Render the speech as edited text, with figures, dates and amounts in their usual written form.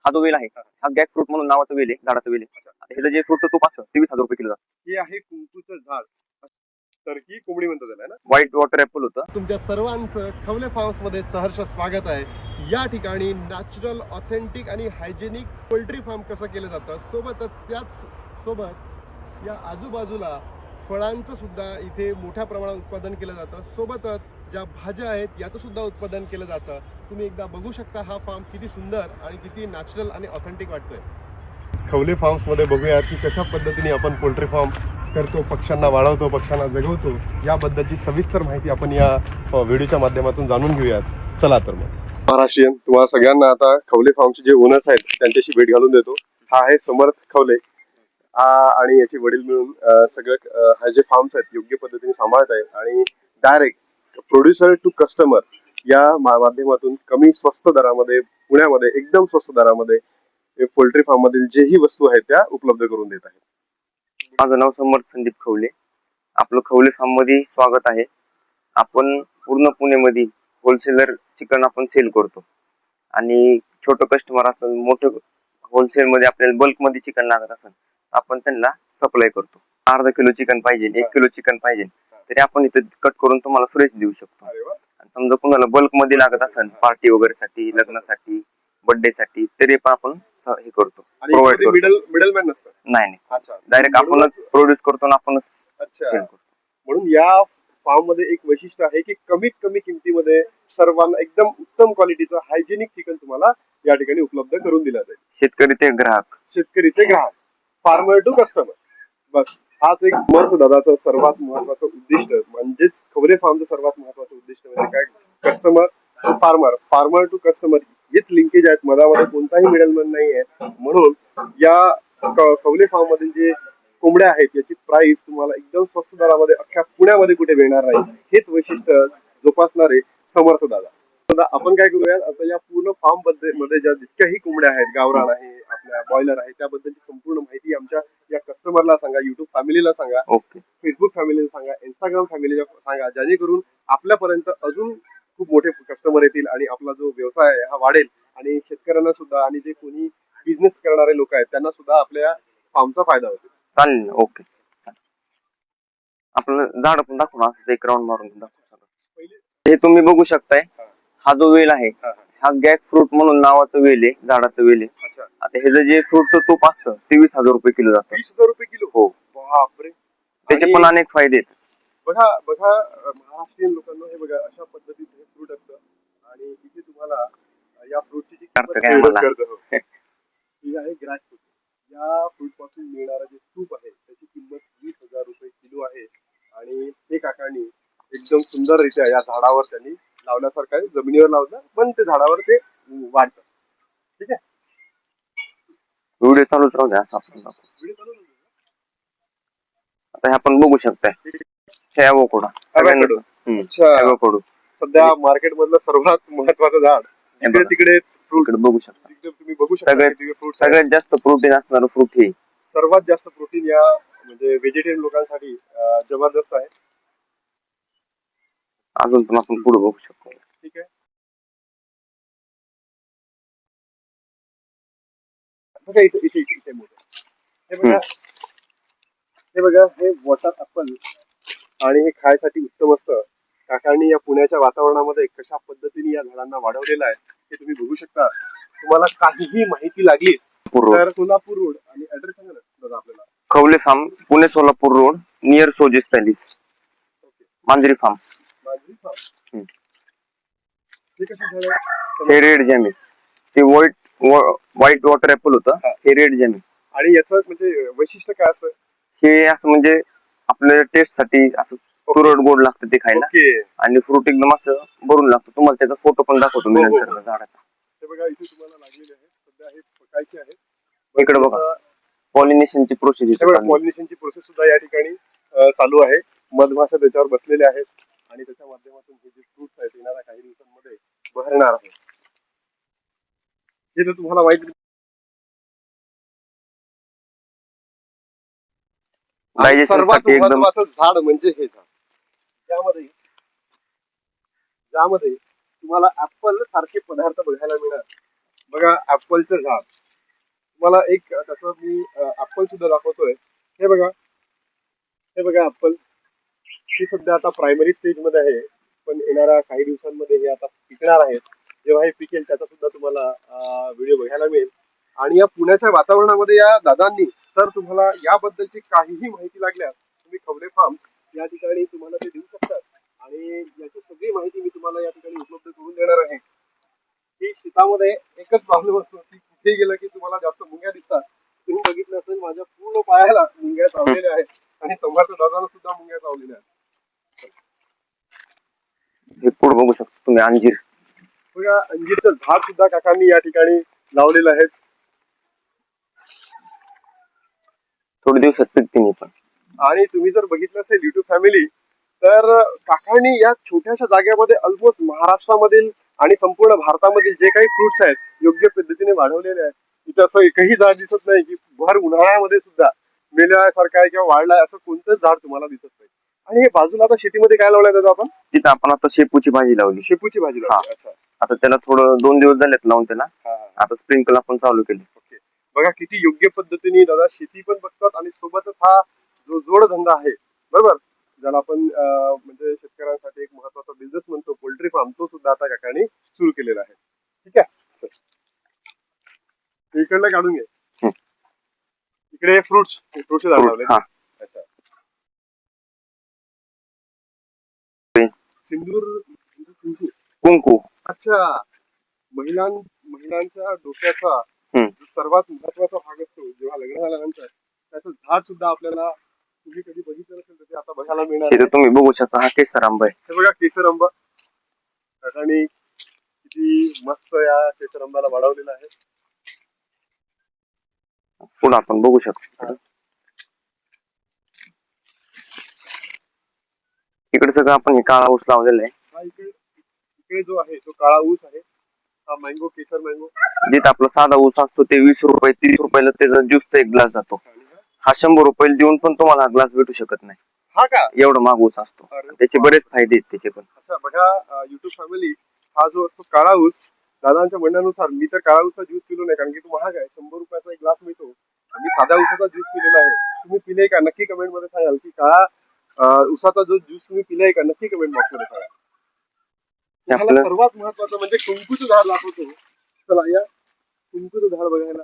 हा जो वेल आहे हा गॅक फ्रूट म्हणून नावाचा वेल आहे, झाडाचा वेल आहे. ह्याचं जे फ्रूटचं तूप असतं ते 20,000 रुपये किलो जातं. हे आहे कुंकूचं झाड, टर्की कोंबडी म्हणतात त्याला ना. व्हाईट वॉटर ऍपल होतं. तुमच्या सर्वांचं खवले फार्म्स मध्ये सहर्ष स्वागत आहे. या ठिकाणी नॅचरल, ऑथेंटिक आणि हायजेनिक पोल्ट्री फार्म कसं केलं जातं, सोबतच त्याच सोबत या आजूबाजूला फळांचं सुद्धा इथे मोठ्या प्रमाणात उत्पादन केलं जातं. सोबतच ज्या भाज्या आहेत याचं सुद्धा उत्पादन केलं जातं. तुम्ही एकदा बघू शकता हा फार्म किती सुंदर आणि किती नॅचरल आणि ऑथेंटिक वाटतोय. खवले फार्म्स मध्ये बघूया की कशा पद्धतीने आपण पोल्ट्री फार्म करतो, पक्ष्यांना वाढवतो, पक्ष्यांना जगवतो, याबद्दलची सविस्तर माहिती आपण या व्हिडिओच्या माध्यमातून जाणून घेऊयात. चला तर मग. महाराष्ट्रीयन तुम्हाला सगळ्यांना आता खवले फार्मचे जे ओनर्स आहेत त्यांच्याशी भेट घालून देतो. हा आहे समर्थ खवले आणि याचे वडील मिळून सगळं हा जे फार्म्स आहेत योग्य पद्धतीने सांभाळत आहेत आणि डायरेक्ट प्रोड्युसर टू कस्टमर या माध्यमातून कमी स्वस्त दरामध्ये पुण्यामध्ये एकदम स्वस्त दरामध्ये पोल्ट्री फार्म मधील जेही वस्तू आहेत त्या उपलब्ध करून देत आहेत. माझं नाव समर्थ संदीप खवले. आपलं खवले फार्म मध्ये स्वागत आहे. आपण पूर्ण पुण्यामध्ये होलसेलर चिकन आपण सेल करतो आणि छोटं कस्टमर असं मोठं होलसेल मध्ये आपल्याला बल्क मध्ये चिकन लागत असेल आपण त्यांना सप्लाय करतो. अर्धा किलो चिकन पाहिजे, 1 किलो चिकन पाहिजे तरी आपण इथे कट करून तुम्हाला फ्रेश देऊ शकतो. समजा कुणाला बल्क मध्ये लागत असेल पार्टी वगैरे साठी, लग्नासाठी, बर्थडे साठी तरी पण आपण हे करतो, प्रोव्हाइड करतो. मिडलमॅन नसतं. नाही, डायरेक्ट आपणच प्रोड्यूस करतो आणि आपणच सेल करतो. म्हणून या फार्म मध्ये एक वैशिष्ट्य आहे की कमीत कमी किमतीमध्ये सर्वांना एकदम उत्तम क्वालिटीचं हायजेनिक चिकन तुम्हाला या ठिकाणी उपलब्ध करून दिलं जाईल. शेतकरी ते ग्राहक, शेतकरी ते ग्राहक, फार्मर टू कस्टमर. बस हाच एक समर्थ दादाचं सर्वात महत्वाचं उद्दिष्ट, म्हणजेच खवले फार्मचं सर्वात महत्वाचं उद्दिष्ट म्हणजे काय, customer to farmer, farmer to customer हेच लिंकेज आहेत. मधामध्ये कोणताही मिडलमॅन नाही आहे. म्हणून या खवले फार्म मधील जे कोंबड्या आहेत याची प्राइस तुम्हाला एकदम स्वस्त दरामध्ये अख्ख्या पुण्यामध्ये कुठे मिळणार नाही. हेच वैशिष्ट्य जोपासणारे समर्थ दादा. आपण काय करूया आता या पूर्ण फार्म मध्ये ज्या जितक्याही कोंबड्या आहेत, गावरान आहे, आपल्या बॉयलर आहे, त्याबद्दलची संपूर्ण माहिती आमच्या या कस्टमरला सांगा, युट्यूब फॅमिलीला सांगा, फेसबुक फॅमिलीला सांगा, इंस्टाग्राम फॅमिलीला सांगा, जेणेकरून आपल्यापर्यंत अजून खूप मोठे कस्टमर येतील आणि आपला जो व्यवसाय आहे हा वाढेल आणि शेतकऱ्यांना सुद्धा आणि जे कोणी बिझनेस करणारे लोक आहेत त्यांना सुद्धा आपल्या फार्मचा फायदा होतो. चालेल. ओके, आपलं झाड पण दाखवून असं एक राऊंड मारून दाखवू. हे तुम्ही बघू शकताय, हा जो वेल आहे हा गॅक फ्रूट म्हणून नावाचं वेल आहे, झाडाचं वेल आहे. आता हे जे फ्रूटचं तूप असतं ते 20,000 रुपये किलो जातं. 20,000 रुपये किलो? हो. बापरे. त्याचे पण अनेक फायदे आहेत. बघा महाराष्ट्रीयन लोकांना हे बघा अशा पद्धतीचे फ्रूट असतं आणि इथे तुम्हाला या फ्रूटची जी किंमत ही आहे ग्रास फ्रूट. या फ्रूट पासून मिळणारा जे तूप आहे त्याची किंमत 20,000 रुपये किलो आहे आणि ते काकांनी एकदम सुंदररित्या या झाडावर त्यांनी लावल्यासारखं आहे. जमिनीवर लावलं पण ते झाडावर ते वाढतं. ठीक आहे, व्हिडिओ चालूच राहू द्या असं आपण. आता हे आपण बघू शकताय, हे ॲवोकाडो. अच्छा, सध्या मार्केट मधलं सर्वात महत्वाचं झाड. जिकडे तिकडे फ्रूट बघू शकता, तुम्ही बघू शकता. सगळ्यात जास्त प्रोटीन असणारं फ्रूट हे. सर्वात जास्त प्रोटीन या म्हणजे व्हेजिटेरियन लोकांसाठी जबरदस्त आहे. अजून पण आपण पुढे बघू शकतो. ठीक आहे, बघा इथे मोठं हे बघा हे वॉटर ऍपल आणि हे खायसाठी उत्तम असतं. काकांनी या पुण्याच्या वातावरणामध्ये कशा पद्धतीने या झाडांना वाढवलेलं आहे हे तुम्ही बघू शकता. तुम्हाला काहीही माहिती लागली तर सोलापूर रोड आणि ऍड्रेस सांगा ना दादा आपल्याला. Khawale farm, Pune Solapur road, near Sojis palace, Manjari farm. हे कसं झालं? हे रेड जॅमी, ते व्हाईट वॉटर ऍपल होतं, हे रेड जॅमी. आणि याचं म्हणजे वैशिष्ट्य काय असतं? हे असं म्हणजे आपल्या टेस्ट साठी असं तुरट गोड लागतं ते खायला आणि फ्रूट एकदम असं भरून लागतं. तुम्हाला त्याचा फोटो पण दाखवतो मी नंतर झाडाचा. हे बघा इथे तुम्हाला लागलेले आहे, सध्या हे पकायचे आहे. इकडे बघा पॉलिनेशनची प्रोसेस, पॉलिनेशनची प्रोसेस सुद्धा या ठिकाणी चालू आहे. मधमाशा त्याच्यावर बसलेले आहेत आणि त्याच्या माध्यमातून हे जे फ्रूट्स आहेत येणाऱ्या काही दिवसांमध्ये बहरणार आहे. हे तर तुम्हाला माहिती. सर्वात महत्वाचं झाड म्हणजे हे झाड, ज्यामध्ये तुम्हाला ऍपल सारखे पदार्थ बघायला मिळणार. बघा ऍपलचं झाड. तुम्हाला एक त्याचं मी ऍपल सुद्धा दाखवतोय. हे बघा, हे बघा ऍपल. ही सध्या आता प्रायमरी स्टेज मध्ये आहे, पण येणाऱ्या काही दिवसांमध्ये हे आता पिकणार आहेत. जेव्हा हे पिकेल त्याचा सुद्धा तुम्हाला व्हिडिओ बघायला मिळेल. आणि या पुण्याच्या वातावरणामध्ये या दादांनी, तर तुम्हाला याबद्दलची काहीही माहिती लागल्यास तुम्ही खवले फार्म या ठिकाणी तुम्हाला ते देऊ शकतात. आणि याची सगळी माहिती मी तुम्हाला या ठिकाणी उपलब्ध करून देणार आहे. की शेतामध्ये एकच प्रॉब्लेम असतो की कुठे गेलं की तुम्हाला जास्त मुंग्या दिसतात. तुम्ही बघितलं असेल माझ्या पूर्ण पायाला मुंग्या चावलेल्या आहेत आणि समोरच्या दादाला सुद्धा मुंग्या चावलेल्या आहेत. हे पुढे बघू शकता तुम्ही अंजीर. बघा अंजीरचं झाड सुद्धा काकांनी या ठिकाणी लावलेलं आहे. थोड्या दिवसात पिकतील पण. आणि तुम्ही जर बघितलं असेल युट्यूब फॅमिली, तर काकांनी या छोट्याशा जागेमध्ये ऑलमोस्ट महाराष्ट्रामधील आणि संपूर्ण भारतामधील जे काही फ्रुट्स आहेत योग्य पद्धतीने वाढवलेले आहेत. इथं असं एकही झाड दिसत नाही की भर उन्हाळ्यामध्ये सुद्धा मेल्यासारखं आहे किंवा वाढलाय असं कोणतंच झाड तुम्हाला दिसत नाही. आणि हे बाजूला आता शेतीमध्ये काय लावलंय दादा आपण? तिथं आपण आता शेपूची भाजी लावली. शेपूची भाजी लावली. अच्छा. आता त्याला थोडं 2 दिवस झालेत लावून त्याला. आता स्प्रिंकल आपण चालू केले. ओके. बघा किती योग्य पद्धतीने दादा शेती पण बघतात आणि सोबतच हा जो जोडधंदा आहे, बरोबर, ज्याला आपण म्हणजे शेतकऱ्यांसाठी एक महत्वाचा बिझनेस म्हणतो पोल्ट्री फार्म, तो सुद्धा आता काकांनी सुरू केलेला आहे. ठीक आहे सर, इकडनं काढून घे. इकडे फ्रुट्स झाड लावले. अच्छा. सिंदूर कुंकू. अच्छा. महिलांच्या डोक्याचा सर्वात महत्वाचा भाग असतो जेव्हा लग्न झाल्यानंतर, त्याचं झाड सुद्धा आपल्याला तुम्ही कधी बघितलं नसेल तर ते आता बघायला मिळणार आहे. तुम्ही बघू शकता हा केसर आंबा आहे. हे बघा केसर आंबा. काकांनी किती मस्त या केसर आंब्याला वाढवलेलं आहे. पुढे आपण बघू शकतो. इकडे सगळं आपण हे काळा ऊस लावलेला आहे. हा इकडे जो आहे तो काळा ऊस आहे. हा मँगो, केसर मँगो. जिथं आपला साधा ऊस असतो ते 20 रुपये 30 रुपयाला त्याचा ज्यूसचा एक ग्लास जातो. हा 100 रुपये देऊन पण तुम्हाला हा ग्लास भेटू शकत नाही. हा का? एवढा महाग ऊस असतो. त्याचे बरेच फायदे आहेत त्याचे पण. अच्छा. बघा युट्यूब फॅमिली, हा जो असतो काळा ऊस, दादांच्या म्हणण्यानुसार मी तर काळा ऊसचा ज्यूस पिलो नाही कारण की तो महाग आहे. 100 रुपयाचा एक ग्लास मिळतो. मी साध्या ऊसाचा ज्यूस पिलेला आहे. तुम्ही पिले का? नक्की कमेंट मध्ये सांगाल की काळा ऊसाचा जो ज्यूस तुम्ही पिलाय का? नक्की कमेंट बॉक्स मध्ये सांगा. तुम्हाला सर्वात महत्वाचं म्हणजे कुंकूचं झाड दाखवतो. चला या कुंकूचं झाड बघायला.